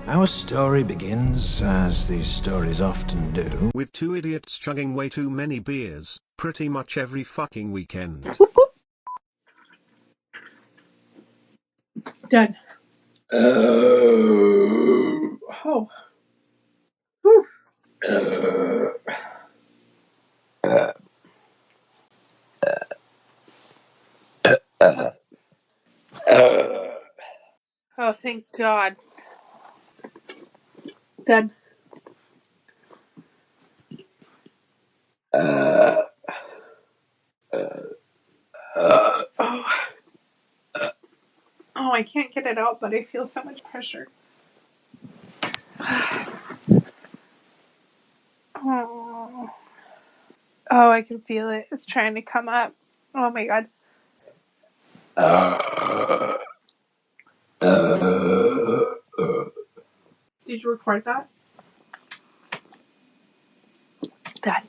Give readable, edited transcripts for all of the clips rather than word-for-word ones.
Our story begins, as these stories often do, with two idiots chugging way too many beers, pretty much every fucking weekend. Done. Oh. Whew. Oh, thank God. Done. Oh, I can't get it out, but I feel so much pressure. Oh, I can feel it. It's trying to come up. Oh my God. Did you record that? Done.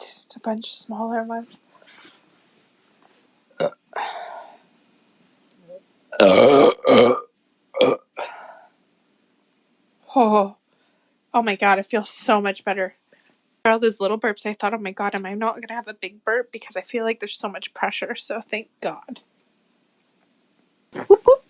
Just a bunch of smaller ones. Oh my God, it feels so much better. All those little burps, I thought, oh my God, am I not going to have a big burp? Because I feel like there's so much pressure, so thank God. Whoop, whoop.